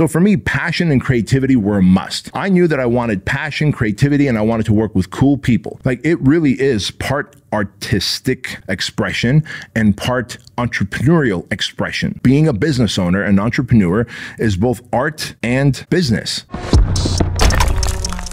So for me, passion and creativity were a must. I knew that I wanted passion, creativity, and I wanted to work with cool people. Like, it really is part artistic expression and part entrepreneurial expression. Being a business owner, an entrepreneur, is both art and business.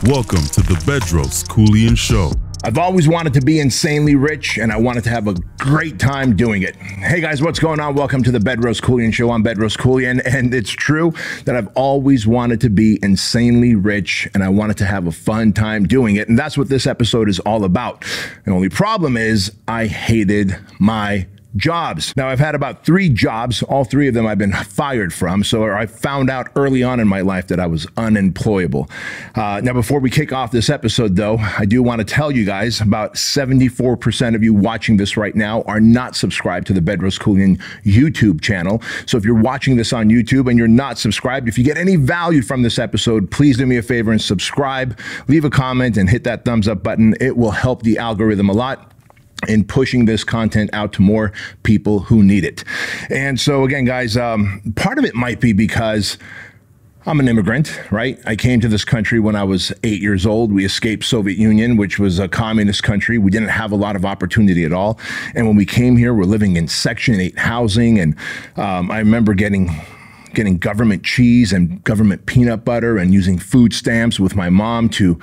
Welcome to the Bedros Keuilian Show. I've always wanted to be insanely rich, and I wanted to have a great time doing it. Hey guys, what's going on? Welcome to the Bedros Keuilian Show. I'm Bedros Keuilian, and it's true that I've always wanted to be insanely rich, and I wanted to have a fun time doing it, and that's what this episode is all about. The only problem is I hated my jobs. Now, I've had about 3 jobs. All 3 of them I've been fired from. So I found out early on in my life that I was unemployable. Now, before we kick off this episode, though, I do want to tell you guys about 74% of you watching this right now are not subscribed to the Bedros Keuilian YouTube channel. So if you're watching this on YouTube and you're not subscribed, if you get any value from this episode, please do me a favor and subscribe, leave a comment, and hit that thumbs up button. It will help the algorithm a lot in pushing this content out to more people who need it. And so again, guys, part of it might be because I'm an immigrant, right? I came to this country when I was 8 years old. We escaped Soviet Union, which was a communist country. We didn't have a lot of opportunity at all. And when we came here, we're living in Section 8 housing. And I remember getting government cheese and government peanut butter and using food stamps with my mom to,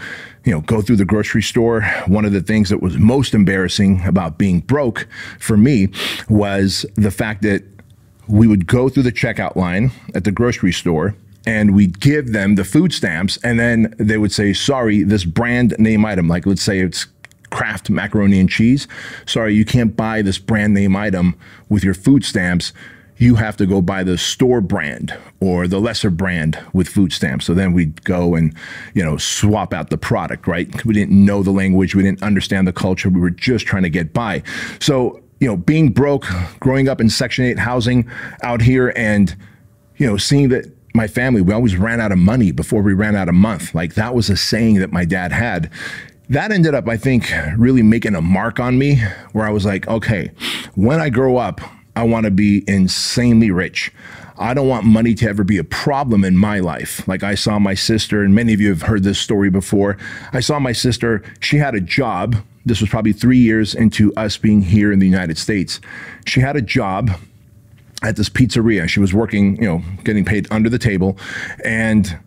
go through the grocery store. One of the things that was most embarrassing about being broke for me was the fact that we would go through the checkout line at the grocery store and we'd give them the food stamps, and then they would say, sorry, this brand name item, like let's say it's Kraft macaroni and cheese. Sorry, you can't buy this brand name item with your food stamps. You have to go buy the store brand or the lesser brand with food stamps. So then we'd go and, swap out the product, right? We didn't know the language. We didn't understand the culture. We were just trying to get by. So, being broke, growing up in Section 8 housing out here and, seeing that my family, we always ran out of money before we ran out of month. Like, that was a saying that my dad had. That ended up, I think, really making a mark on me where I was like, okay, when I grow up, I want to be insanely rich. I don't want money to ever be a problem in my life. Like, I saw my sister, and many of you have heard this story before. I saw my sister, she had a job. This was probably 3 years into us being here in the United States. She had a job at this pizzeria. She was working, getting paid under the table. And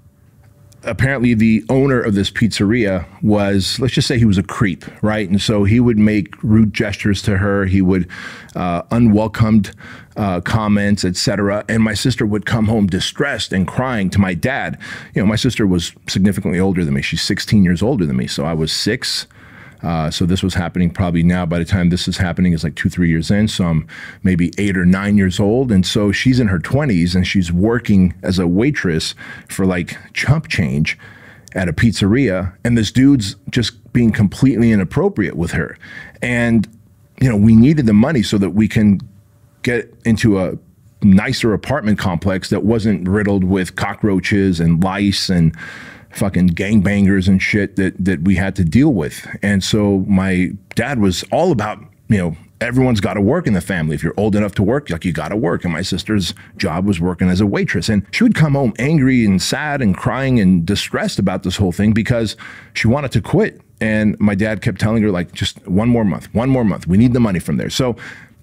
apparently the owner of this pizzeria was, let's just say he was a creep, right? And so he would make rude gestures to her. He would unwelcomed comments, etc. And my sister would come home distressed and crying to my dad. My sister was significantly older than me. She's 16 years older than me. So I was 6. So this was happening probably now, by the time this is happening, is like 2-3 years in. So I'm maybe 8 or 9 years old. And so she's in her 20s and she's working as a waitress for like chump change at a pizzeria. And this dude's just being completely inappropriate with her. And, we needed the money so that we can get into a nicer apartment complex that wasn't riddled with cockroaches and lice and fucking gangbangers and shit that we had to deal with. And so my dad was all about, everyone's got to work in the family. If you're old enough to work, like, you got to work. And my sister's job was working as a waitress. And she would come home angry and sad and crying and distressed about this whole thing because she wanted to quit. And my dad kept telling her, like, just one more month. We need the money from there. So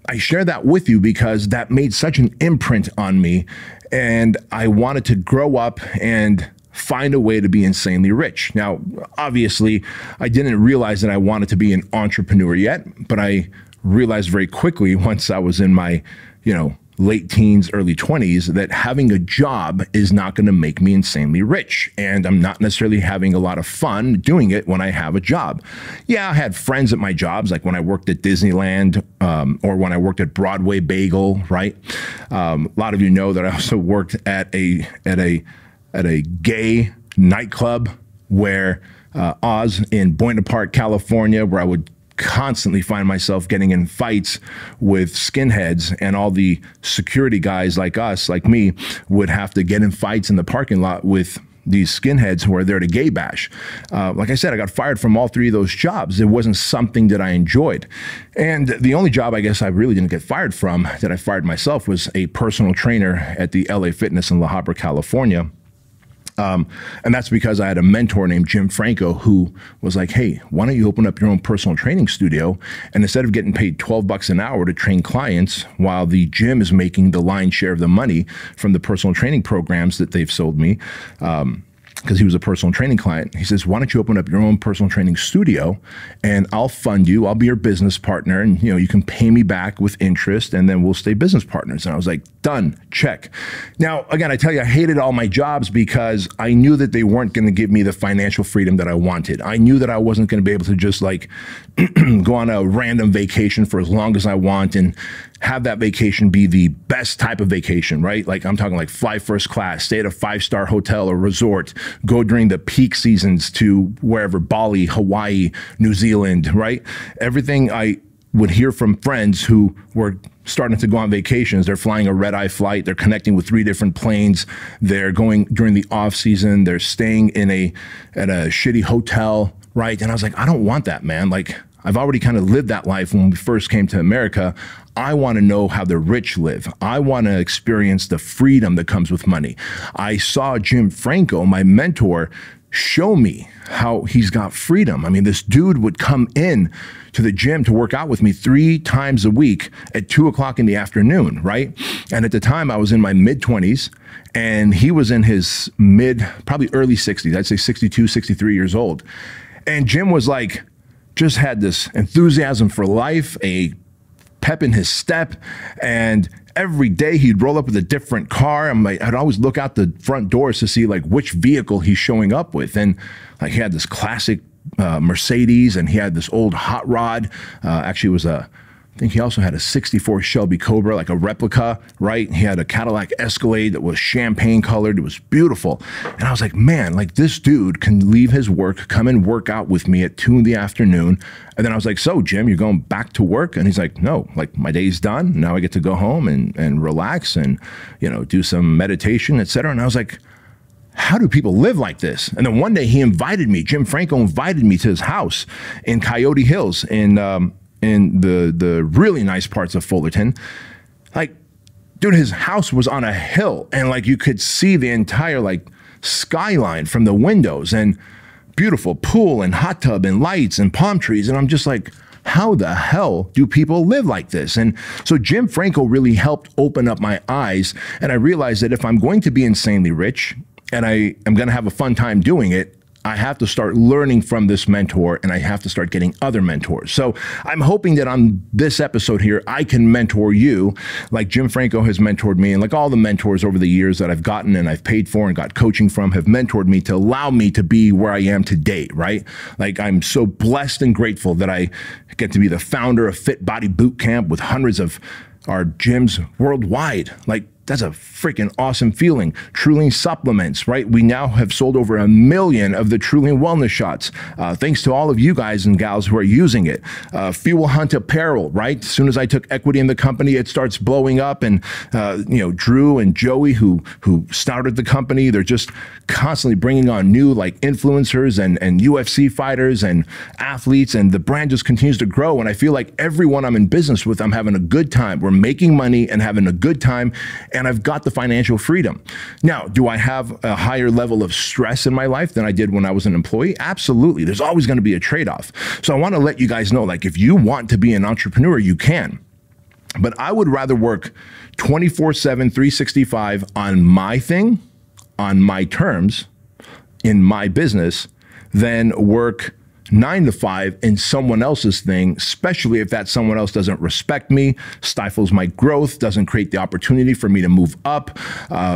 I share that with you because that made such an imprint on me. And I wanted to grow up and find a way to be insanely rich. Now, obviously, I didn't realize that I wanted to be an entrepreneur yet, but I realized very quickly once I was in my, late teens, early 20s, that having a job is not going to make me insanely rich. And I'm not necessarily having a lot of fun doing it when I have a job. Yeah, I had friends at my jobs, like when I worked at Disneyland or when I worked at Broadway Bagel, right? A lot of you know that I also worked at a gay nightclub where Oz in Boynton Park, California, where I would constantly find myself getting in fights with skinheads, and all the security guys like us, like me, would have to get in fights in the parking lot with these skinheads who are there to gay bash. Like I said, I got fired from all 3 of those jobs. It wasn't something that I enjoyed. And the only job I guess I really didn't get fired from, that I fired myself, was a personal trainer at the LA Fitness in La Habra, California. And that's because I had a mentor named Jim Franco who was like, hey, why don't you open up your own personal training studio? And instead of getting paid $12 an hour to train clients while the gym is making the lion's share of the money from the personal training programs that they've sold me, because he was a personal training client. He says, why don't you open up your own personal training studio and I'll fund you. I'll be your business partner and you can pay me back with interest and then we'll stay business partners. And I was like, done, check. Now, again, I tell you, I hated all my jobs because I knew that they weren't going to give me the financial freedom that I wanted. I knew that I wasn't going to be able to just like go on a random vacation for as long as I want and have that vacation be the best type of vacation, right? Like I'm talking like fly first class, stay at a 5-star hotel or resort, go during the peak seasons to wherever, Bali, Hawaii, New Zealand, right? Everything I would hear from friends who were starting to go on vacations. They're flying a red-eye flight. They're connecting with 3 different planes. They're going during the off season. They're staying in at a shitty hotel, right? And I was like, I don't want that, man. Like I've already kind of lived that life when we first came to America. I want to know how the rich live. I want to experience the freedom that comes with money. I saw Jim Franco, my mentor, show me how he's got freedom. I mean, this dude would come in to the gym to work out with me 3 times a week at 2 o'clock in the afternoon, right? And at the time I was in my mid-20s and he was in his probably early 60s. I'd say 62, 63 years old. And Jim was like, just had this enthusiasm for life, a pep in his step, and every day he'd roll up with a different car. I'd always look out the front doors to see like which vehicle he's showing up with. And like he had this classic Mercedes and he had this old hot rod. Actually, it was I think he also had a 64 Shelby Cobra, like a replica, right? He had a Cadillac Escalade that was champagne colored. It was beautiful. And I was like, man, like this dude can leave his work, come and work out with me at 2 in the afternoon. And then I was like, so Jim, you're going back to work? And he's like, no, like my day's done. Now I get to go home and relax and, do some meditation, etc. And I was like, how do people live like this? And then one day he invited me, Jim Franco invited me to his house in Coyote Hills in the really nice parts of Fullerton. Like, dude, his house was on a hill and like you could see the entire like skyline from the windows and beautiful pool and hot tub and lights and palm trees. And I'm just like, how the hell do people live like this? And so Jim Franco really helped open up my eyes. And I realized that if I'm going to be insanely rich and I am going to have a fun time doing it, I have to start learning from this mentor and I have to start getting other mentors. So I'm hoping that on this episode here, I can mentor you like Jim Franco has mentored me and like all the mentors over the years that I've gotten and I've paid for and got coaching from have mentored me to allow me to be where I am today, right? Like I'm so blessed and grateful that I get to be the founder of Fit Body Boot Camp with hundreds of our gyms worldwide. Like that's a freaking awesome feeling. Truline supplements, right? We now have sold over 1 million of the Truline wellness shots. Thanks to all of you guys and gals who are using it. Fuel Hunt apparel, right? As soon as I took equity in the company, it starts blowing up. And Drew and Joey, who started the company, they're just constantly bringing on new like influencers and UFC fighters and athletes, and the brand just continues to grow. And I feel like everyone I'm in business with, I'm having a good time. We're making money and having a good time. And I've got the financial freedom. Now, do I have a higher level of stress in my life than I did when I was an employee? Absolutely. There's always going to be a trade-off. So I want to let you guys know, like, if you want to be an entrepreneur, you can. But I would rather work 24/7, 365 on my thing, on my terms, in my business, than work 9 to 5 in someone else's thing, especially if that someone else doesn't respect me, stifles my growth, doesn't create the opportunity for me to move up,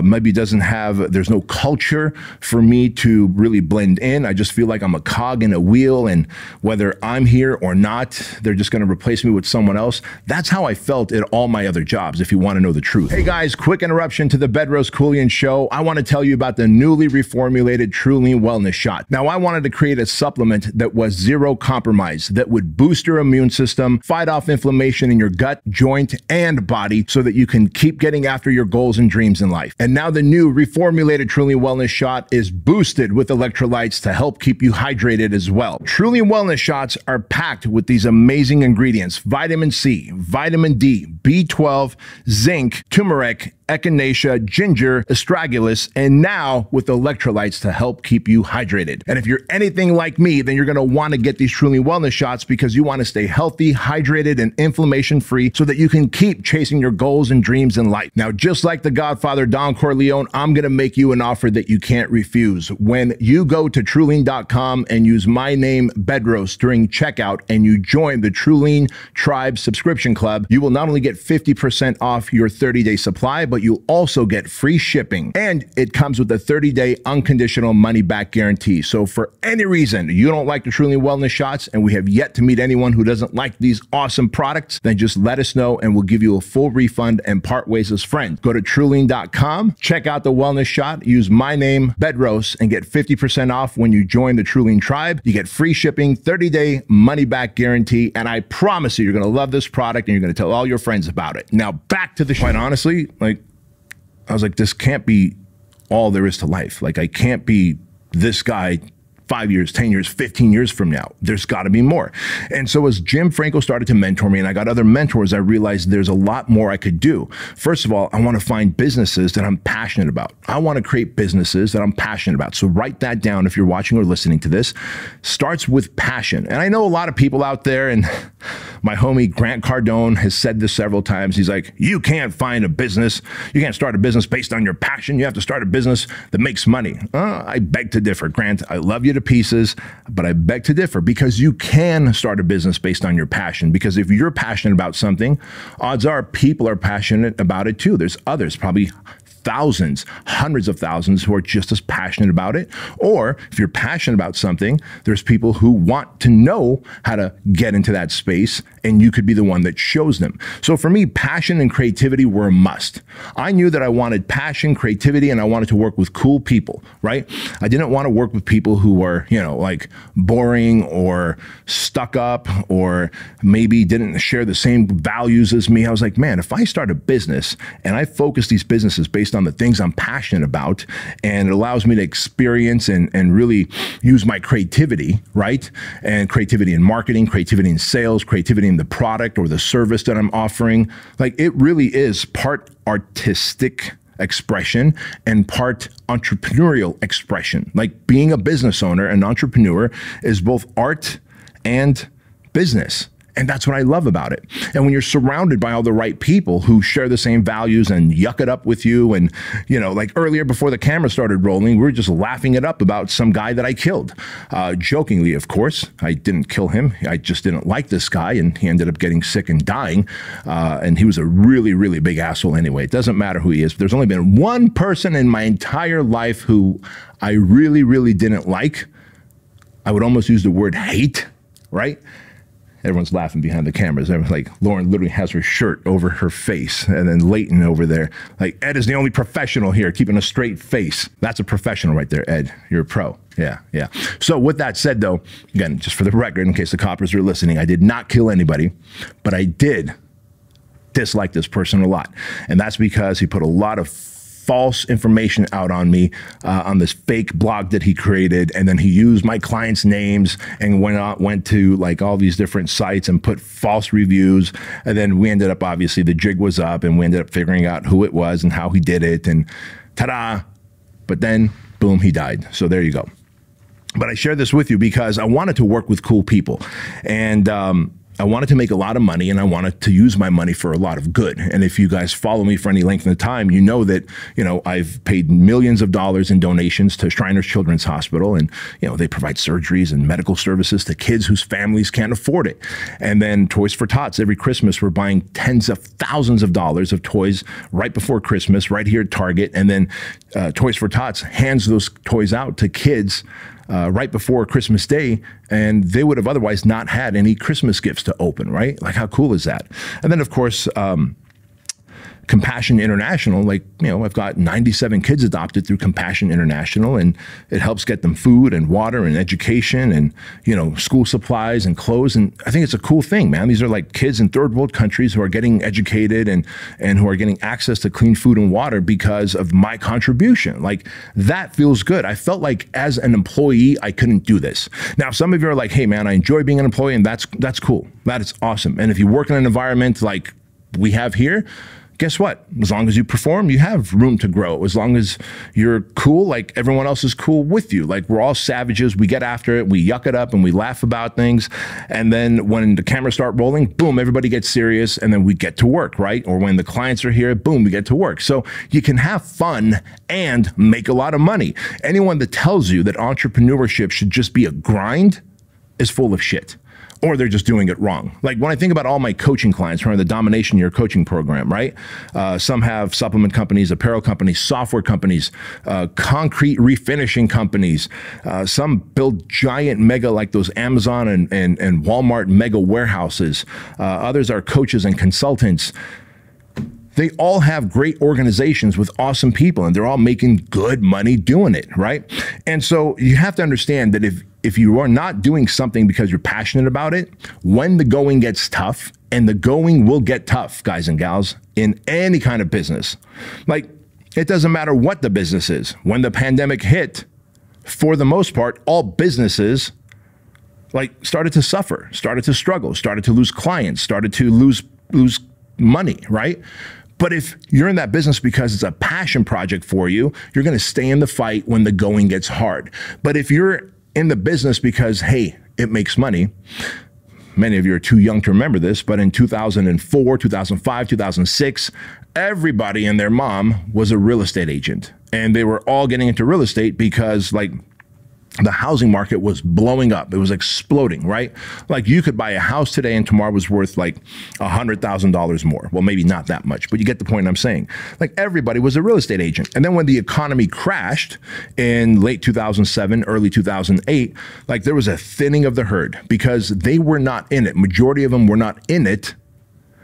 maybe there's no culture for me to really blend in. I just feel like I'm a cog in a wheel, and whether I'm here or not, they're just going to replace me with someone else. That's how I felt at all my other jobs, if you want to know the truth. Hey guys, quick interruption to the Bedros Keuilian Show. I want to tell you about the newly reformulated Truline Wellness Shot. Now, I wanted to create a supplement that was zero compromise, that would boost your immune system, fight off inflammation in your gut, joint, and body so that you can keep getting after your goals and dreams in life. And now the new reformulated Truline Wellness Shot is boosted with electrolytes to help keep you hydrated as well. Truline Wellness Shots are packed with these amazing ingredients: vitamin C, vitamin D, B12, zinc, turmeric, echinacea, ginger, astragalus, and now with electrolytes to help keep you hydrated. And if you're anything like me, then you're going to want to get these Truly Wellness shots because you want to stay healthy, hydrated, and inflammation-free so that you can keep chasing your goals and dreams in life. Now, just like the Godfather Don Corleone, I'm going to make you an offer that you can't refuse. When you go to Truline.com and use my name, Bedros, during checkout and you join the Truline Tribe subscription club, you will not only get 50% off your 30-day supply, but you'll also get free shipping. And it comes with a 30-day unconditional money-back guarantee. So for any reason you don't like the Truly Wellness shots, and we have yet to meet anyone who doesn't like these awesome products, then just let us know and we'll give you a full refund and part ways as friends. Go to Truline.com, check out the wellness shot, use my name, Bedros, and get 50% off when you join the Truline Tribe. You get free shipping, 30-day money-back guarantee, and I promise you, you're going to love this product and you're going to tell all your friends about it. Now, back to the show. Quite honestly, I was like, this can't be all there is to life. Like, I can't be this guy 5 years, 10 years, 15 years from now. There's got to be more. And so as Jim Franco started to mentor me and I got other mentors, I realized there's a lot more I could do. First of all, I want to find businesses that I'm passionate about. I want to create businesses that I'm passionate about. So write that down if you're watching or listening to this. Starts with passion. And I know a lot of people out there, and my homie Grant Cardone has said this several times. He's like, you can't find a business. You can't start a business based on your passion. You have to start a business that makes money. I beg to differ, Grant. I love you to pieces, but I beg to differ, because you can start a business based on your passion. Because if you're passionate about something, odds are people are passionate about it too. There's others, probably thousands, hundreds of thousands who are just as passionate about it. Or if you're passionate about something, there's people who want to know how to get into that space, and you could be the one that shows them. So for me, passion and creativity were a must. I knew that I wanted passion, creativity, and I wanted to work with cool people, right? I didn't want to work with people who were, like boring or stuck up, or maybe didn't share the same values as me. I was like, man, if I start a business and I focus these businesses based on the things I'm passionate about, and it allows me to experience and really use my creativity, right? And creativity in marketing, creativity in sales, creativity in the product or the service that I'm offering. Like, it really is part artistic expression and part entrepreneurial expression. Like, being a business owner and entrepreneur is both art and business. And that's what I love about it. And when you're surrounded by all the right people who share the same values and yuck it up with you, and, like earlier before the camera started rolling, we were just laughing it up about some guy that I killed. Jokingly, of course. I didn't kill him. I just didn't like this guy, and he ended up getting sick and dying. And he was a really, really big asshole anyway. It doesn't matter who he is. There's only been one person in my entire life who I really, really didn't like. I would almost use the word hate, right? Everyone's laughing behind the cameras. Everyone's like, Lauren literally has her shirt over her face, and then Leighton over there. Like, Ed is the only professional here, keeping a straight face. That's a professional right there, Ed. You're a pro. Yeah. So with that said, though, again, just for the record, in case the coppers are listening, I did not kill anybody, but I did dislike this person a lot. And that's because he put a lot of false information out on me on this fake blog that he created, and then he used my clients' names and went to like all these different sites and put false reviews, and then we ended up, obviously the jig was up, and we ended up figuring out who it was and how he did it, and ta-da, but then boom, he died. So there you go. But I share this with you because I wanted to work with cool people, and I wanted to make a lot of money, and I wanted to use my money for a lot of good. And if you guys follow me for any length of time, you know that, I've paid millions of dollars in donations to Shriners Children's Hospital. And, they provide surgeries and medical services to kids whose families can't afford it. And then Toys for Tots, every Christmas, we're buying tens of thousands of dollars of toys right before Christmas, right here at Target. And then Toys for Tots hands those toys out to kids right before Christmas Day, and they would have otherwise not had any Christmas gifts to open, right? Like, how cool is that? And then, of course, Compassion International, I've got 97 kids adopted through Compassion International, and it helps get them food and water and education and, school supplies and clothes. And I think it's a cool thing, man. These are like kids in third world countries who are getting educated and who are getting access to clean food and water because of my contribution. Like, that feels good. I felt like as an employee, I couldn't do this. Now, some of you are like, hey man, I enjoy being an employee, and that's cool. That is awesome. And if you work in an environment like we have here, guess what? As long as you perform, you have room to grow. As long as you're cool, like everyone else is cool with you. Like we're all savages. We get after it. We yuck it up and we laugh about things. And then when the cameras start rolling, boom, everybody gets serious and then we get to work, right? Or when the clients are here, boom, we get to work. So you can have fun and make a lot of money. Anyone that tells you that entrepreneurship should just be a grind is full of shit. Or they're just doing it wrong. Like when I think about all my coaching clients from the Domination Year coaching program, right? Some have supplement companies, apparel companies, software companies, concrete refinishing companies. Some build giant mega, like those Amazon and Walmart mega warehouses. Others are coaches and consultants. They all have great organizations with awesome people and they're all making good money doing it, right? And so you have to understand that if you are not doing something because you're passionate about it, when the going gets tough, and the going will get tough, guys and gals, in any kind of business. Like, it doesn't matter what the business is. When the pandemic hit, for the most part, all businesses like started to suffer, started to struggle, started to lose clients, started to lose money, right? But if you're in that business because it's a passion project for you, you're going to stay in the fight when the going gets hard. But if you're in the business because, hey, it makes money, many of you are too young to remember this, but in 2004, 2005, 2006, everybody and their mom was a real estate agent. And they were all getting into real estate because, like, the housing market was blowing up. It was exploding, right? Like you could buy a house today and tomorrow was worth like $100,000 more. Well, maybe not that much, but you get the point I'm saying. Like everybody was a real estate agent. And then when the economy crashed in late 2007, early 2008, like there was a thinning of the herd because they were not in it. Majority of them were not in it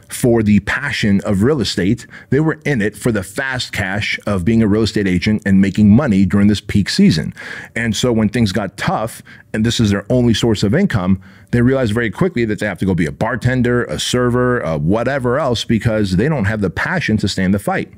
for the passion of real estate. They were in it for the fast cash of being a real estate agent and making money during this peak season. And so when things got tough and this is their only source of income, they realized very quickly that they have to go be a bartender, a server, whatever else, because they don't have the passion to stand the fight.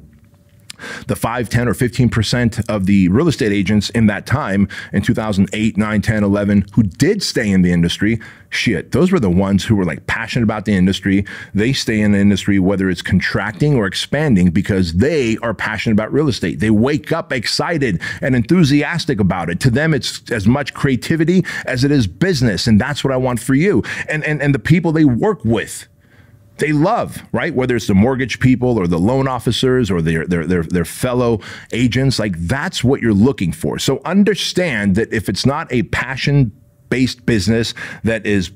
The 5, 10, or 15% of the real estate agents in that time in 2008, 9, 10, 11, who did stay in the industry, shit, those were the ones who were like passionate about the industry. They stay in the industry, whether it's contracting or expanding, because they are passionate about real estate. They wake up excited and enthusiastic about it. To them, it's as much creativity as it is business. And that's what I want for you. And the people they work with, they love, right? Whether it's the mortgage people or the loan officers or their fellow agents, like that's what you're looking for. So understand that if it's not a passion-based business that is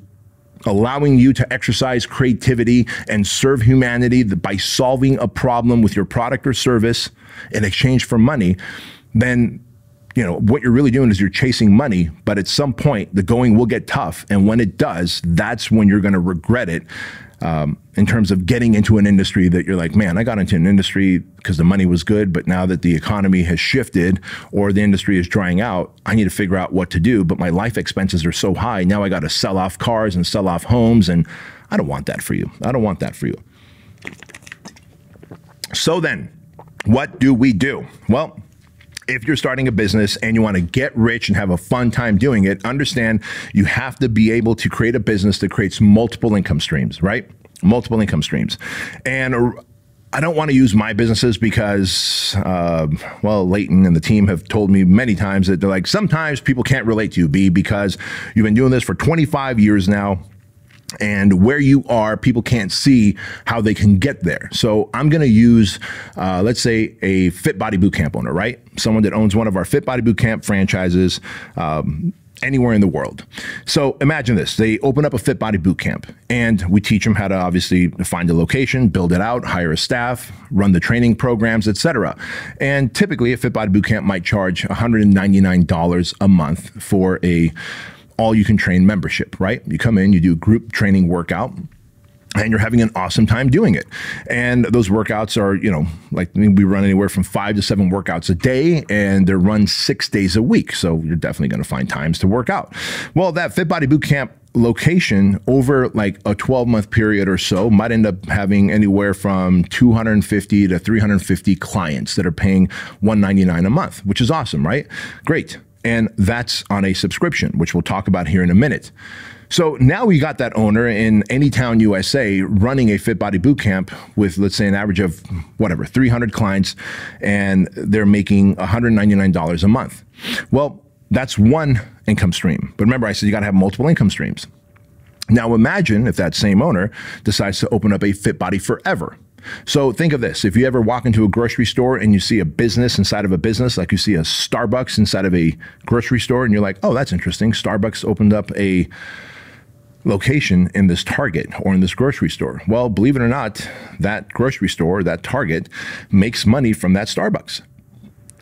allowing you to exercise creativity and serve humanity by solving a problem with your product or service in exchange for money, then you know, what you're really doing is you're chasing money, but at some point the going will get tough. And when it does, that's when you're going to regret it. In terms of getting into an industry that you're like, man, I got into an industry because the money was good, but now that the economy has shifted or the industry is drying out, I need to figure out what to do. But my life expenses are so high. Now I got to sell off cars and sell off homes. And I don't want that for you. I don't want that for you. So then what do we do? Well, if you're starting a business and you want to get rich and have a fun time doing it, understand you have to be able to create a business that creates multiple income streams, right? Multiple income streams. And I don't want to use my businesses because, well, Leighton and the team have told me many times that they're like, sometimes people can't relate to you, B, because you've been doing this for 25 years now. And where you are, people can't see how they can get there. So I'm going to use, let's say, a Fit Body Bootcamp owner, right? Someone that owns one of our Fit Body Bootcamp franchises anywhere in the world. So imagine this. They open up a Fit Body Bootcamp, and we teach them how to obviously find a location, build it out, hire a staff, run the training programs, etc. And typically, a Fit Body Bootcamp might charge $199 a month for a all-you-can-train membership, right? You come in, you do a group training workout, and you're having an awesome time doing it. And those workouts are, you know, like we run anywhere from 5 to 7 workouts a day, and they're run 6 days a week. So you're definitely going to find times to work out. Well, that Fit Body Bootcamp location over like a 12-month period or so might end up having anywhere from 250 to 350 clients that are paying $199 a month, which is awesome, right? Great. And that's on a subscription, which we'll talk about here in a minute. So now we got that owner in any town USA running a Fit Body Bootcamp with, let's say, an average of whatever, 300 clients, and they're making $199 a month. Well, that's one income stream. But remember, I said you got to have multiple income streams. Now imagine if that same owner decides to open up a Fit Body Forever. So think of this. If you ever walk into a grocery store and you see a business inside of a business, like you see a Starbucks inside of a grocery store, and you're like, oh, that's interesting. Starbucks opened up a location in this Target or in this grocery store. Well, believe it or not, that grocery store, that Target, makes money from that Starbucks.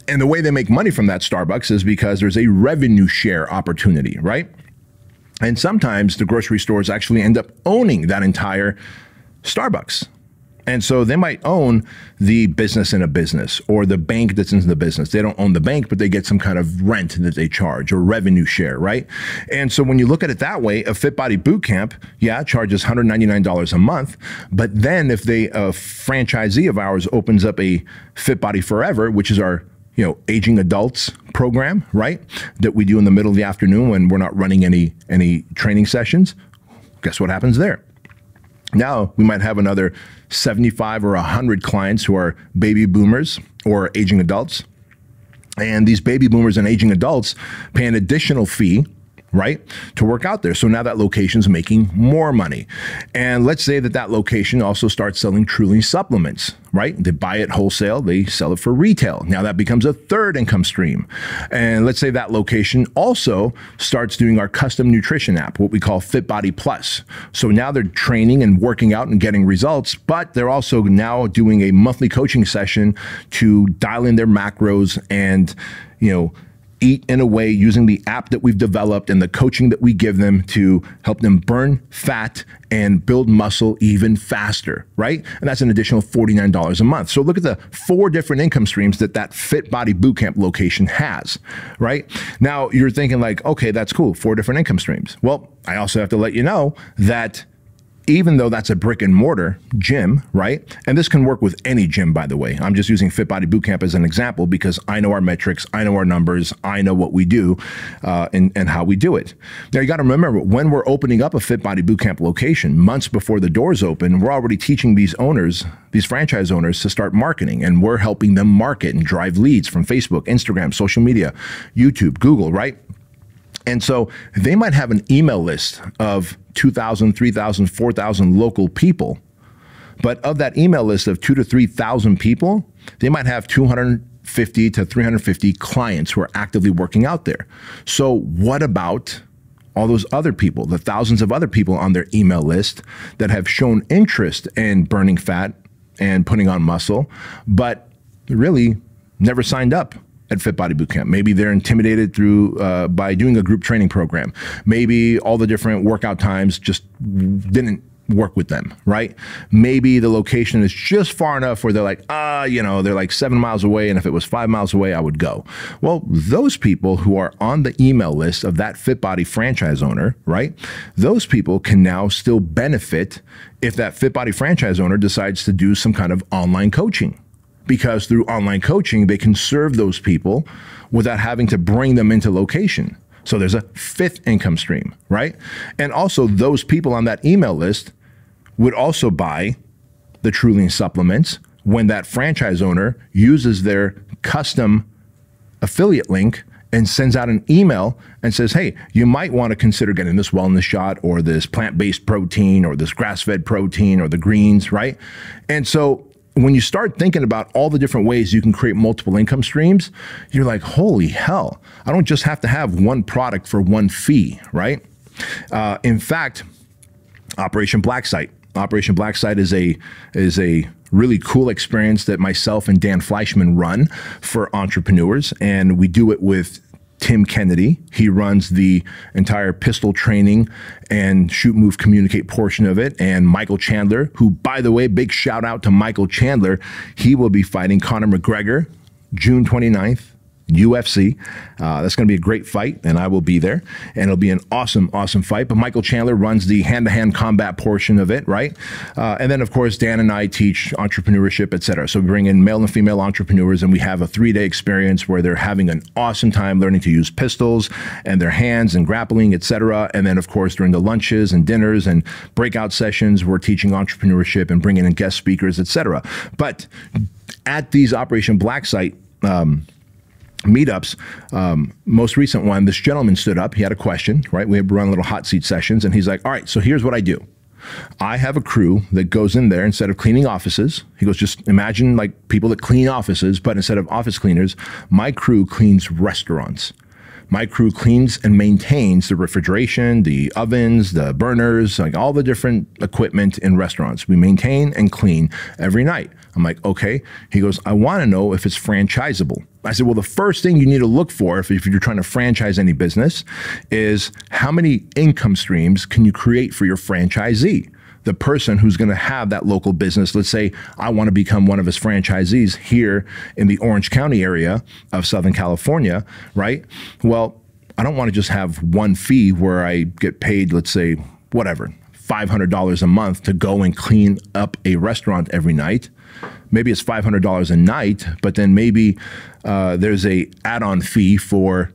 And the way they make money from that Starbucks is because there's a revenue share opportunity, right? And sometimes the grocery stores actually end up owning that entire Starbucks. And so they might own the business in a business or the bank that's in the business. They don't own the bank, but they get some kind of rent that they charge or revenue share, right? And so when you look at it that way, a Fit Body Bootcamp, yeah, charges $199 a month. But then if a franchisee of ours opens up a Fit Body Forever, which is our aging adults program, right? That we do in the middle of the afternoon when we're not running any training sessions. Guess what happens there? Now we might have another 75 or 100 clients who are baby boomers or aging adults. And these baby boomers and aging adults pay an additional fee, right, to work out there. So now that location's making more money. And let's say that location also starts selling Truly supplements, right? They buy it wholesale, they sell it for retail. Now that becomes a third income stream. And let's say that location also starts doing our custom nutrition app, what we call Fit Body Plus. So now they're training and working out and getting results, but they're also now doing a monthly coaching session to dial in their macros and, eat in a way using the app that we've developed and the coaching that we give them to help them burn fat and build muscle even faster, right? And that's an additional $49 a month. So look at the 4 different income streams that Fit Body Bootcamp location has, right? Now you're thinking like, okay, that's cool, 4 different income streams. Well, I also have to let you know that even though that's a brick and mortar gym, right? And this can work with any gym, by the way. I'm just using Fit Body Bootcamp as an example because I know our metrics, I know our numbers, I know what we do and how we do it. Now you got to remember, when we're opening up a Fit Body Bootcamp location, months before the doors open, we're already teaching these owners, these franchise owners, to start marketing, and we're helping them market and drive leads from Facebook, Instagram, social media, YouTube, Google, right? And so they might have an email list of 2,000, 3,000, 4,000 local people. But of that email list of 2,000 to 3,000 people, they might have 250 to 350 clients who are actively working out there. So what about all those other people, the thousands of other people on their email list that have shown interest in burning fat and putting on muscle, but really never signed up at Fit Body Bootcamp? Maybe they're intimidated by doing a group training program. Maybe all the different workout times just didn't work with them, right? Maybe the location is just far enough where they're like, they're like 7 miles away, and if it was 5 miles away, I would go. Well, those people who are on the email list of that Fit Body franchise owner, right? Those people can now still benefit if that Fit Body franchise owner decides to do some kind of online coaching. Because through online coaching, they can serve those people without having to bring them into location. So there's a 5th income stream, right? And also those people on that email list would also buy the Truly supplements when that franchise owner uses their custom affiliate link and sends out an email and says, hey, you might want to consider getting this wellness shot or this plant-based protein or this grass-fed protein or the greens, right? And so when you start thinking about all the different ways you can create multiple income streams, you're like, holy hell, I don't just have to have one product for one fee, right? In fact, Operation Black Site is a really cool experience that myself and Dan Fleischman run for entrepreneurs, and we do it with Tim Kennedy. He runs the entire pistol training and shoot, move, communicate portion of it. And Michael Chandler, who, by the way, big shout out to Michael Chandler. He will be fighting Conor McGregor June 29th UFC. That's going to be a great fight, and I will be there. And it'll be an awesome, awesome fight. But Michael Chandler runs the hand-to-hand combat portion of it, right? And then, of course, Dan and I teach entrepreneurship, etc. So we bring in male and female entrepreneurs, and we have a 3-day experience where they're having an awesome time learning to use pistols and their hands and grappling, etc. And then, of course, during the lunches and dinners and breakout sessions, we're teaching entrepreneurship and bringing in guest speakers, etc. But at these Operation Black Site meetups, most recent one, this gentleman stood up. He had a question, right? We had run little hot seat sessions, and he's like, all right, so here's what I do. I have a crew that goes in there instead of cleaning offices. He goes, just imagine like people that clean offices, but instead of office cleaners, my crew cleans restaurants. My crew cleans and maintains the refrigeration, the ovens, the burners, like all the different equipment in restaurants. We maintain and clean every night. I'm like, okay. He goes, I want to know if it's franchisable. I said, well, the first thing you need to look for if you're trying to franchise any business is how many income streams can you create for your franchisee? The person who's going to have that local business. Let's say I want to become one of his franchisees here in the Orange County area of Southern California, right? Well, I don't want to just have one fee where I get paid, let's say, whatever, $500 a month to go and clean up a restaurant every night. Maybe it's $500 a night, but then maybe there's a add-on fee for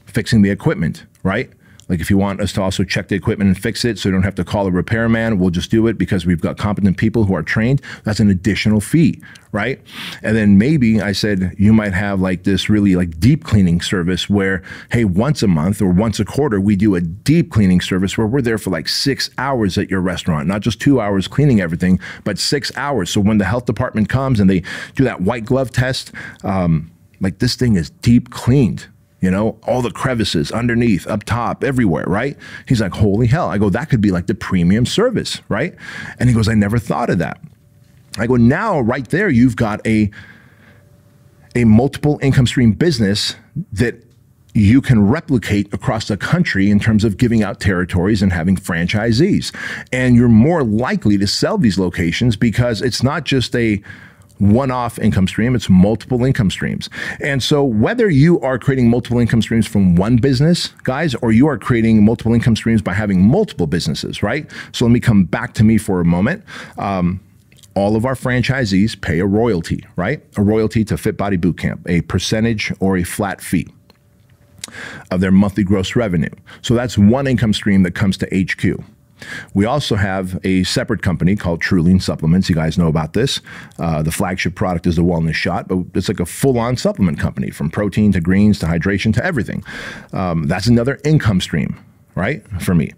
fixing the equipment, right? Like if you want us to also check the equipment and fix it so you don't have to call a repairman, we'll just do it because we've got competent people who are trained. That's an additional fee, right? And then maybe I said you might have like this really like deep cleaning service where, hey, once a month or once a quarter, we do a deep cleaning service where we're there for like 6 hours at your restaurant, not just 2 hours cleaning everything, but 6 hours. So when the health department comes and they do that white glove test, like this thing is deep cleaned. You know, all the crevices underneath, up top, everywhere, right? He's like, holy hell. I go, that could be like the premium service, right? And he goes, I never thought of that. I go, now right there, you've got a multiple income stream business that you can replicate across the country in terms of giving out territories and having franchisees. And you're more likely to sell these locations because it's not just a one-off income stream, it's multiple income streams. And so whether you are creating multiple income streams from one business, guys, or you are creating multiple income streams by having multiple businesses, right? So let me come back to me for a moment. All of our franchisees pay a royalty, right? A royalty to Fit Body Bootcamp, a percentage or a flat fee of their monthly gross revenue. So that's one income stream that comes to HQ. We also have a separate company called Trulian Supplements. You guys know about this. The flagship product is the Wellness Shot, but it's like a full-on supplement company from protein to greens to hydration to everything. That's another income stream, right, for me.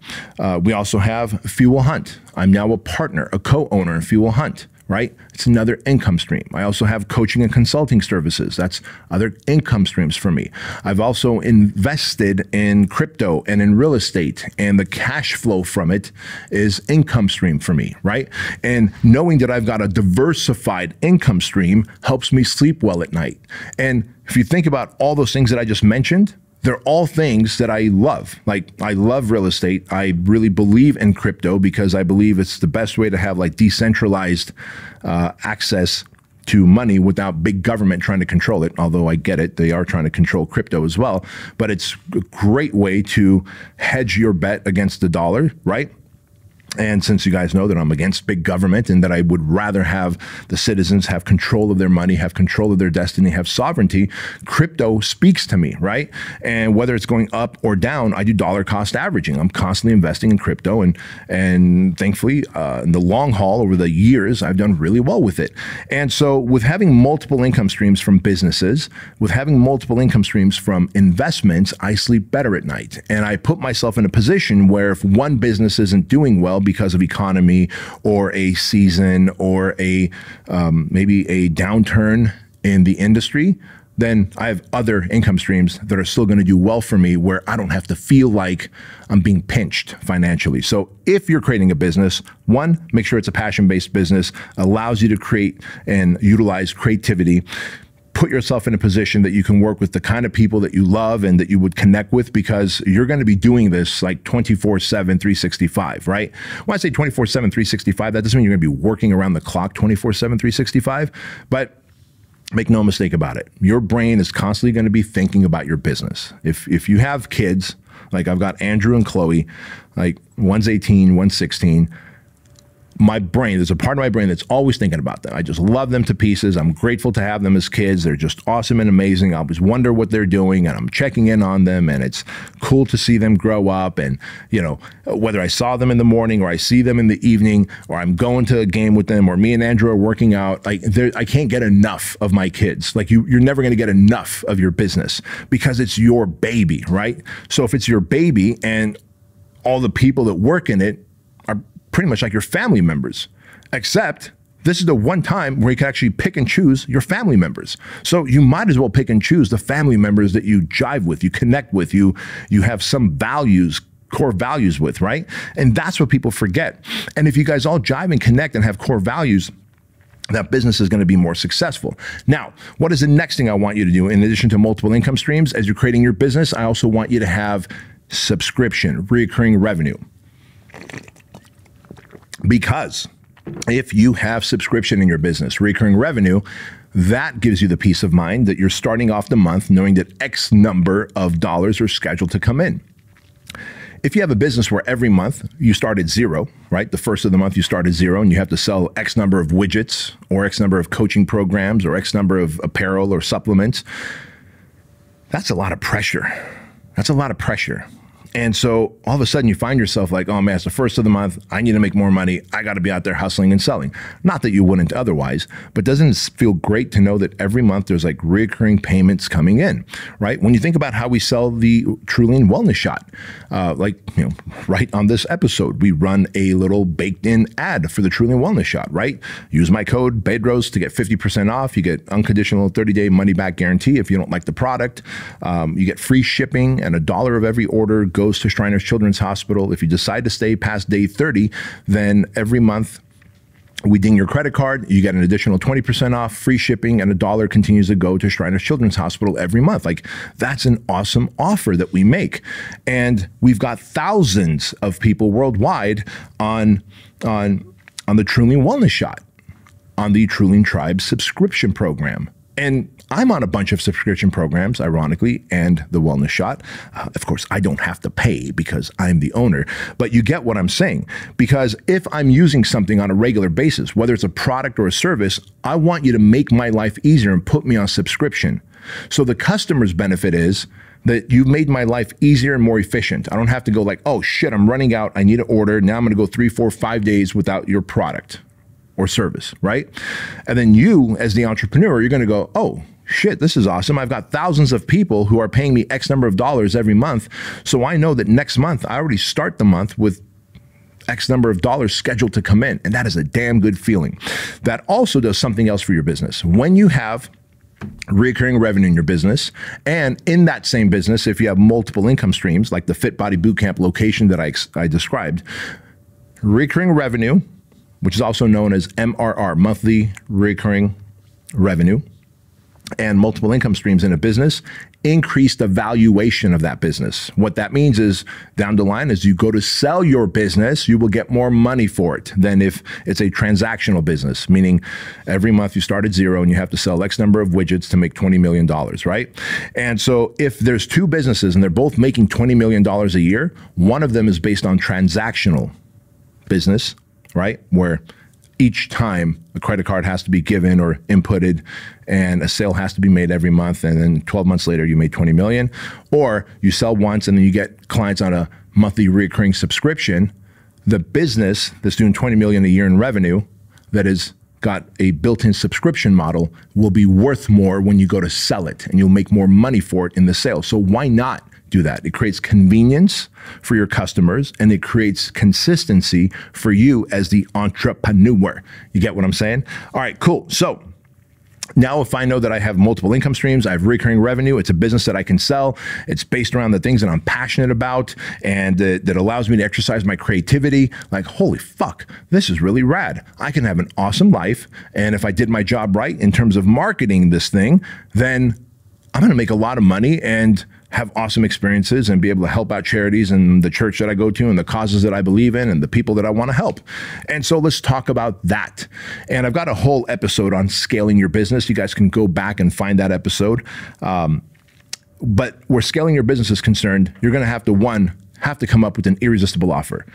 We also have Fuel Hunt. I'm now a partner, a co-owner in Fuel Hunt. Right? It's another income stream. I also have coaching and consulting services. That's other income streams for me. I've also invested in crypto and in real estate, and the cash flow from it is income stream for me, right? And knowing that I've got a diversified income stream helps me sleep well at night. And if you think about all those things that I just mentioned, they're all things that I love. Like, I love real estate. I really believe in crypto because I believe it's the best way to have like decentralized access to money without big government trying to control it. Although I get it, they are trying to control crypto as well. But it's a great way to hedge your bet against the dollar, right? And since you guys know that I'm against big government and that I would rather have the citizens have control of their money, have control of their destiny, have sovereignty, crypto speaks to me, right? And whether it's going up or down, I do dollar cost averaging. I'm constantly investing in crypto, and thankfully, in the long haul over the years, I've done really well with it. And so with having multiple income streams from businesses, with having multiple income streams from investments, I sleep better at night. And I put myself in a position where if one business isn't doing well because of economy or a season or a maybe a downturn in the industry, then I have other income streams that are still going to do well for me where I don't have to feel like I'm being pinched financially. So if you're creating a business, one, make sure it's a passion-based business, allows you to create and utilize creativity. Put yourself in a position that you can work with the kind of people that you love and that you would connect with, because you're going to be doing this like 24/7, 365, right? When I say 24/7, 365, that doesn't mean you're going to be working around the clock 24/7, 365, but Make no mistake about it. Your brain is constantly going to be thinking about your business. If you have kids, like I've got Andrew and Chloe, like one's 18, one's 16, my brain, there's a part of my brain that's always thinking about them. I just love them to pieces. I'm grateful to have them as kids. They're just awesome and amazing. I always wonder what they're doing, and I'm checking in on them, and it's cool to see them grow up. And, you know, whether I saw them in the morning or I see them in the evening, or I'm going to a game with them, or me and Andrew are working out, like I can't get enough of my kids. Like you're never going to get enough of your business because it's your baby, right? So if it's your baby and all the people that work in it are pretty much like your family members, except this is the one time where you can actually pick and choose your family members. So you might as well pick and choose the family members that you jive with, you connect with, you have some values, core values with, right? And that's what people forget. And if you guys all jive and connect and have core values, that business is going to be more successful. Now, what is the next thing I want you to do? In addition to multiple income streams, as you're creating your business, I also want you to have subscription, recurring revenue. Because if you have subscription in your business, recurring revenue, that gives you the peace of mind that you're starting off the month knowing that X number of dollars are scheduled to come in. If you have a business where every month you start at zero, right? The first of the month you start at zero and you have to sell X number of widgets or X number of coaching programs or X number of apparel or supplements, that's a lot of pressure. That's a lot of pressure. And so all of a sudden you find yourself like, oh man, it's the first of the month. I need to make more money. I got to be out there hustling and selling. Not that you wouldn't otherwise, but doesn't it feel great to know that every month there's like recurring payments coming in, right? When you think about how we sell the Keuilian Wellness Shot, right on this episode, we run a little baked in ad for the Keuilian Wellness Shot, right? Use my code Bedros to get 50% off. You get unconditional 30-day money back guarantee if you don't like the product. You get free shipping, and $1 of every order goes to Shriners Children's Hospital. If you decide to stay past day 30, then every month we ding your credit card, you get an additional 20% off, free shipping, and $1 continues to go to Shriners Children's Hospital every month. Like, that's an awesome offer that we make. And we've got thousands of people worldwide on the Keuilian Wellness Shot, on the Keuilian Tribe subscription program. And I'm on a bunch of subscription programs, ironically, and the Wellness Shot. Of course, I don't have to pay because I'm the owner, but you get what I'm saying. Because if I'm using something on a regular basis, whether it's a product or a service, I want you to make my life easier and put me on subscription. So the customer's benefit is that you've made my life easier and more efficient. I don't have to go like, oh shit, I'm running out, I need to order. Now I'm gonna go 3, 4, 5 days without your product or service, right? And then you, as the entrepreneur, you're gonna go, oh, shit, this is awesome. I've got thousands of people who are paying me X number of dollars every month. So I know that next month, I already start the month with X number of dollars scheduled to come in. And that is a damn good feeling. That also does something else for your business. When you have recurring revenue in your business, and in that same business, if you have multiple income streams, like the Fit Body Bootcamp location that I described, recurring revenue, which is also known as MRR, monthly recurring revenue, and multiple income streams in a business, increase the valuation of that business. What that means is down the line, as you go to sell your business, you will get more money for it than if it's a transactional business, meaning every month you start at zero and you have to sell X number of widgets to make $20 million, right? And so if there's two businesses and they're both making $20 million a year, one of them is based on transactional business, right? Where each time a credit card has to be given or inputted and a sale has to be made every month, and then 12 months later you made 20 million, or you sell once and then you get clients on a monthly recurring subscription. The business that's doing 20 million a year in revenue that has got a built-in subscription model will be worth more when you go to sell it, and you'll make more money for it in the sale. So why not do that? It creates convenience for your customers, and it creates consistency for you as the entrepreneur. You get what I'm saying? All right, cool. So now if I know that I have multiple income streams, I have recurring revenue, it's a business that I can sell, it's based around the things that I'm passionate about, and that allows me to exercise my creativity, like, holy fuck, this is really rad. I can have an awesome life, and if I did my job right in terms of marketing this thing, then I'm gonna make a lot of money, and have awesome experiences and be able to help out charities and the church that I go to and the causes that I believe in and the people that I want to help. And so let's talk about that. And I've got a whole episode on scaling your business. You guys can go back and find that episode. But where scaling your business is concerned, you're going to have to come up with an irresistible offer.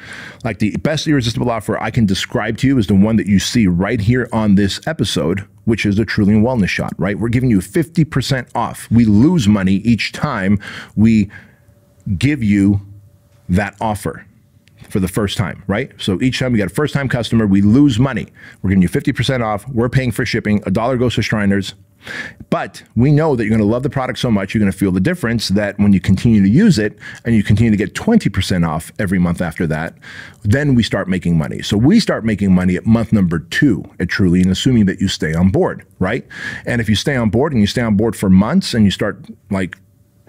Like the best irresistible offer I can describe to you is the one that you see right here on this episode, which is the Trillium Wellness Shot, right? We're giving you 50% off. We lose money each time we give you that offer for the first time, right? So each time we got a first-time customer, we lose money. We're giving you 50% off. We're paying for shipping. $1 goes to Shriners. But we know that you're going to love the product so much, you're going to feel the difference that when you continue to use it and you continue to get 20% off every month after that, then we start making money. So we start making money at month number 2 at Trillian, assuming that you stay on board, right? And if you stay on board and you stay on board for months and you start like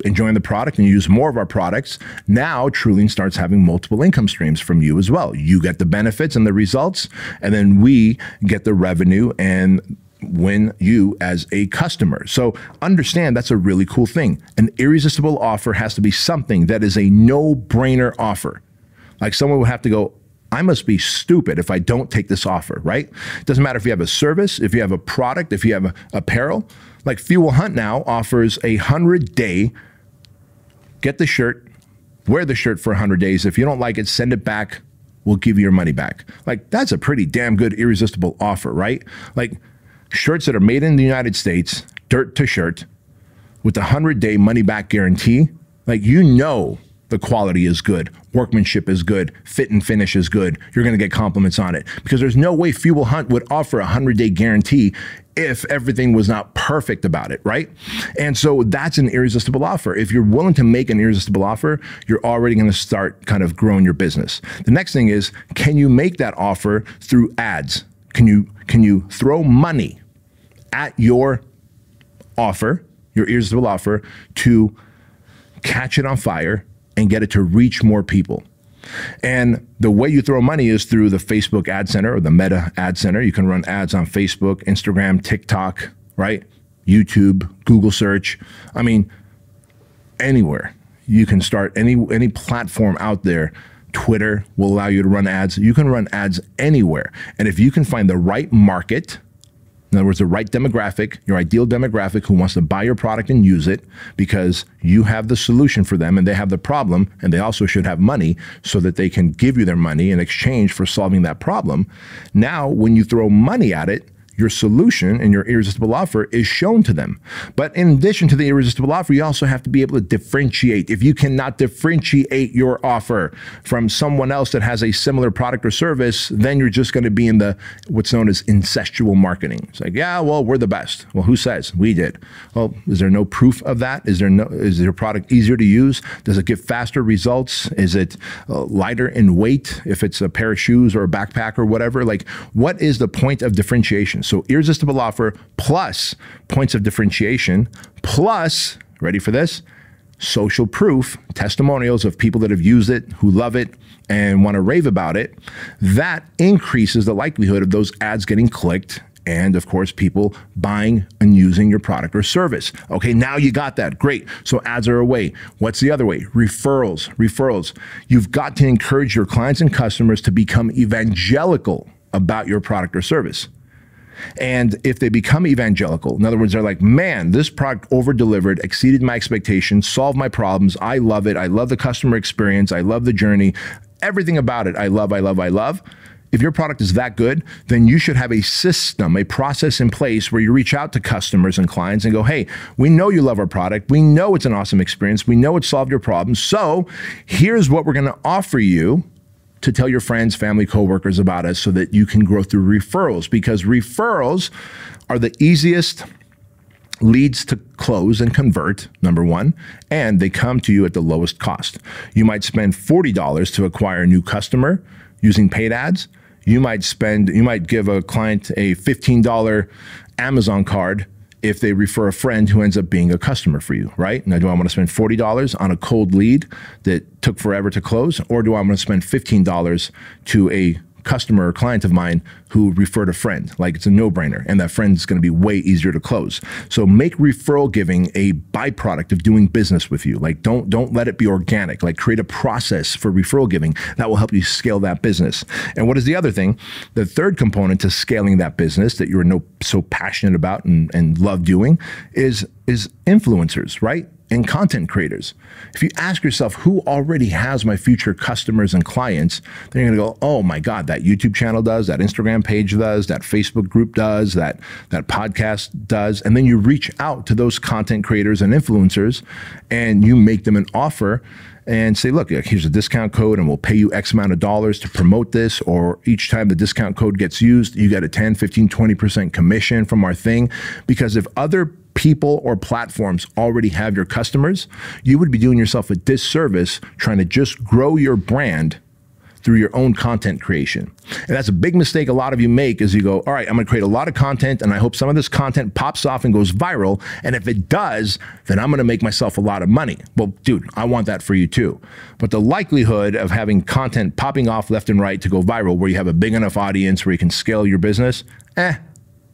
enjoying the product and you use more of our products, now Trillian starts having multiple income streams from you as well. You get the benefits and the results, and then we get the revenue and win you as a customer. So understand that's a really cool thing. An irresistible offer has to be something that is a no-brainer offer. Like someone would have to go, I must be stupid if I don't take this offer, right? It doesn't matter if you have a service, if you have a product, if you have a apparel. Like Fuel Hunt now offers a 100-day, get the shirt, wear the shirt for 100 days. If you don't like it, send it back. We'll give you your money back. Like that's a pretty damn good irresistible offer, right? Like shirts that are made in the United States, dirt to shirt, with a 100-day money-back guarantee, like you know the quality is good, workmanship is good, fit and finish is good, you're going to get compliments on it. Because there's no way Fuel Hunt would offer a 100-day guarantee if everything was not perfect about it, right? And so that's an irresistible offer. If you're willing to make an irresistible offer, you're already going to start kind of growing your business. The next thing is, can you make that offer through ads? Can you throw money at your offer, your irresistible offer, to catch it on fire and get it to reach more people? And the way you throw money is through the Facebook Ad Center or the Meta Ad Center. You can run ads on Facebook, Instagram, TikTok, right? YouTube, Google search. I mean, anywhere. You can start any platform out there. Twitter will allow you to run ads. You can run ads anywhere. And if you can find the right market, in other words, the right demographic, your ideal demographic who wants to buy your product and use it because you have the solution for them and they have the problem, and they also should have money so that they can give you their money in exchange for solving that problem. Now, when you throw money at it, your solution and your irresistible offer is shown to them. But in addition to the irresistible offer, you also have to be able to differentiate. If you cannot differentiate your offer from someone else that has a similar product or service, then you're just going to be in the what's known as incestual marketing. It's like, yeah, well, we're the best. Well, who says? We did. Well, is there no proof of that? Is your product easier to use? Does it give faster results? Is it lighter in weight if it's a pair of shoes or a backpack or whatever? Like, what is the point of differentiation? So irresistible offer plus points of differentiation plus, ready for this, social proof, testimonials of people that have used it, who love it, and want to rave about it. That increases the likelihood of those ads getting clicked and, of course, people buying and using your product or service. Okay, now you got that. Great. So ads are a way. What's the other way? Referrals. Referrals. You've got to encourage your clients and customers to become evangelical about your product or service. And if they become evangelical, in other words, they're like, man, this product over-delivered, exceeded my expectations, solved my problems. I love it. I love the customer experience. I love the journey. Everything about it, I love, I love, I love. If your product is that good, then you should have a system, a process in place where you reach out to customers and clients and go, hey, we know you love our product. We know it's an awesome experience. We know it solved your problems. So here's what we're going to offer you to tell your friends, family, coworkers about us so that you can grow through referrals, because referrals are the easiest leads to close and convert, number one, and they come to you at the lowest cost. You might spend $40 to acquire a new customer using paid ads. You might give a client a $15 Amazon card if they refer a friend who ends up being a customer for you, right? Now, do I want to spend $40 on a cold lead that took forever to close, or do I want to spend $15 to a customer or client of mine who referred a friend. Like, it's a no-brainer, and that friend's going to be way easier to close. So make referral giving a byproduct of doing business with you. Like, don't let it be organic. Like, create a process for referral giving that will help you scale that business. And what is the other thing? The third component to scaling that business that you're so passionate about and love doing is influencers, right? And content creators. If you ask yourself, who already has my future customers and clients, then you're gonna go, oh my God, that YouTube channel does, that Instagram page does, that Facebook group does, that podcast does. And then you reach out to those content creators and influencers and you make them an offer and say, look, here's a discount code and we'll pay you X amount of dollars to promote this, or each time the discount code gets used, you get a 10, 15, 20% commission from our thing. Because if other people or platforms already have your customers, you would be doing yourself a disservice trying to just grow your brand through your own content creation. And that's a big mistake a lot of you make, is you go, all right, I'm gonna create a lot of content and I hope some of this content pops off and goes viral. And if it does, then I'm gonna make myself a lot of money. Well, dude, I want that for you too. But the likelihood of having content popping off left and right to go viral where you have a big enough audience where you can scale your business,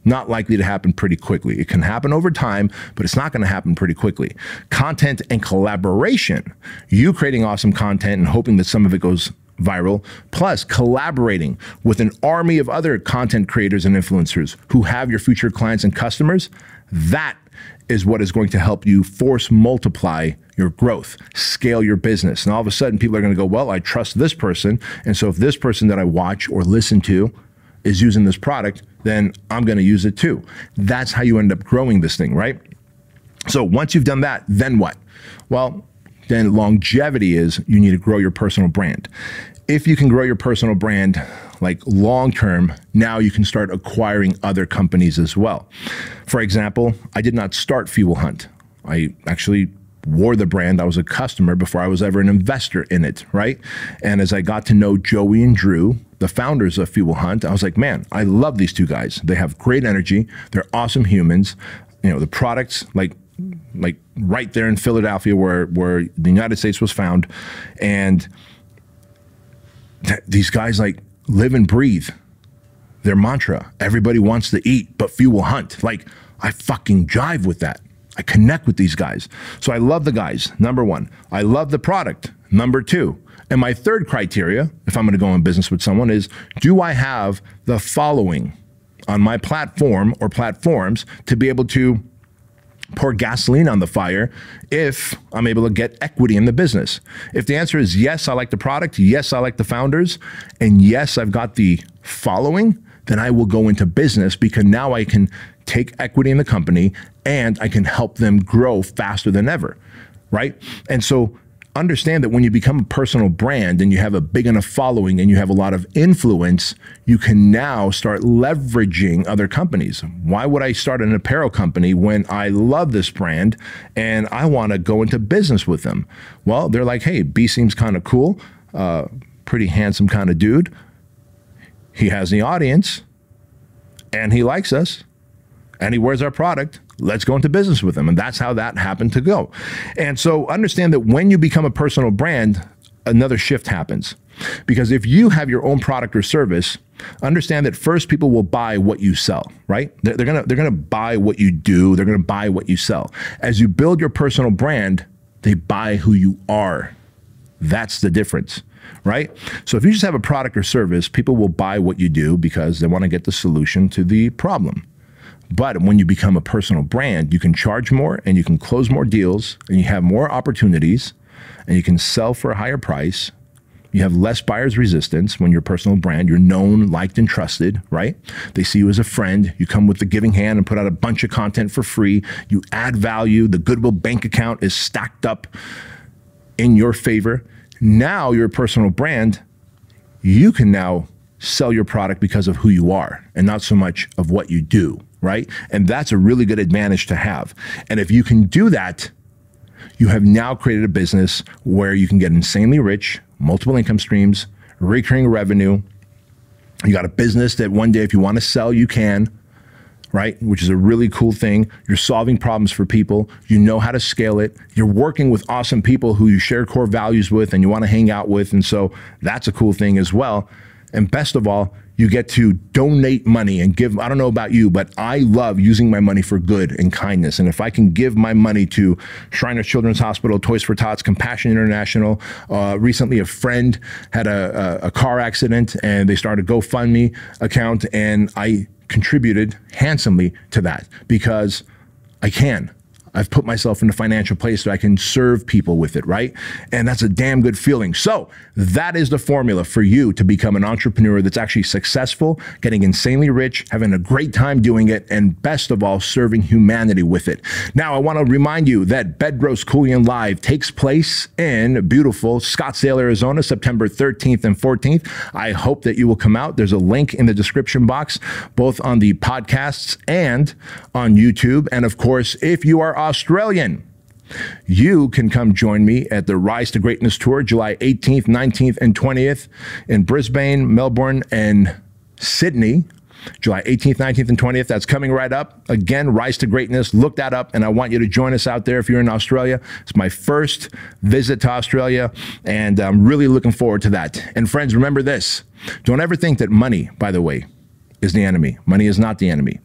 not likely to happen pretty quickly. It can happen over time, but it's not going to happen pretty quickly. Content and collaboration, you creating awesome content and hoping that some of it goes viral, plus collaborating with an army of other content creators and influencers who have your future clients and customers, that is what is going to help you force multiply your growth, scale your business. And all of a sudden people are going to go, well, I trust this person. And so if this person that I watch or listen to is using this product, then I'm going to use it too. That's how you end up growing this thing, right? So once you've done that, then what? Well, then longevity is you need to grow your personal brand. If you can grow your personal brand like long term, now you can start acquiring other companies as well. For example, I did not start Fuel Hunt. I actually wore the brand. I was a customer before I was ever an investor in it, right? And as I got to know Joey and Drew, the founders of Fuel Hunt, I was like, man, I love these two guys. They have great energy. They're awesome humans. You know, the products, like right there in Philadelphia where the United States was found. And these guys like live and breathe their mantra. Everybody wants to eat, but Fuel Hunt. Like, I fucking jive with that. I connect with these guys. So I love the guys, number one. I love the product, number two. And my third criteria, if I'm going to go in business with someone, is do I have the following on my platform or platforms to be able to pour gasoline on the fire if I'm able to get equity in the business? If the answer is yes, I like the product, yes, I like the founders, and yes, I've got the following, then I will go into business, because now I can take equity in the company and I can help them grow faster than ever, right? And so understand that when you become a personal brand and you have a big enough following and you have a lot of influence, you can now start leveraging other companies. Why would I start an apparel company when I love this brand and I want to go into business with them? Well, they're like, hey, B seems kind of cool, pretty handsome kind of dude. He has the audience and he likes us and he wears our product. Let's go into business with him. And that's how that happened to go. And so understand that when you become a personal brand, another shift happens. Because if you have your own product or service, understand that first people will buy what you sell, right? They're gonna buy what you do. They're gonna buy what you sell. As you build your personal brand, they buy who you are. That's the difference, right? So if you just have a product or service, people will buy what you do because they want to get the solution to the problem. But when you become a personal brand, you can charge more and you can close more deals and you have more opportunities and you can sell for a higher price. You have less buyer's resistance when you're a personal brand. You're known, liked, and trusted, right? They see you as a friend. You come with the giving hand and put out a bunch of content for free. You add value. The Goodwill bank account is stacked up in your favor. Now you're a personal brand. You can now sell your product because of who you are and not so much of what you do, right? And that's a really good advantage to have. And if you can do that, you have now created a business where you can get insanely rich, multiple income streams, recurring revenue. You got a business that one day if you want to sell, you can, right? Which is a really cool thing. You're solving problems for people. You know how to scale it. You're working with awesome people who you share core values with and you want to hang out with. And so that's a cool thing as well. And best of all, you get to donate money and give. I don't know about you, but I love using my money for good and kindness. And if I can give my money to Shriners Children's Hospital, Toys for Tots, Compassion International. Recently, a friend had a car accident and they started a GoFundMe account, and I contributed handsomely to that because I can. I've put myself in a financial place so I can serve people with it, right? And that's a damn good feeling. So that is the formula for you to become an entrepreneur that's actually successful, getting insanely rich, having a great time doing it, and best of all, serving humanity with it. Now, I want to remind you that Bedros Keuilian Live takes place in beautiful Scottsdale, Arizona, September 13th and 14th. I hope that you will come out. There's a link in the description box, both on the podcasts and on YouTube. And of course, if you are Australian, you can come join me at the Rise to Greatness Tour, July 18th, 19th, and 20th in Brisbane, Melbourne, and Sydney. July 18th, 19th, and 20th. That's coming right up. Again, Rise to Greatness. Look that up, and I want you to join us out there if you're in Australia. It's my first visit to Australia, and I'm really looking forward to that. And friends, remember this. Don't ever think that money, by the way, is the enemy. Money is not the enemy.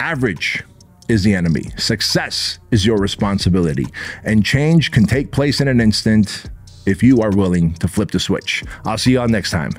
Average is the enemy. Success is your responsibility. And change can take place in an instant if you are willing to flip the switch. I'll see you all next time.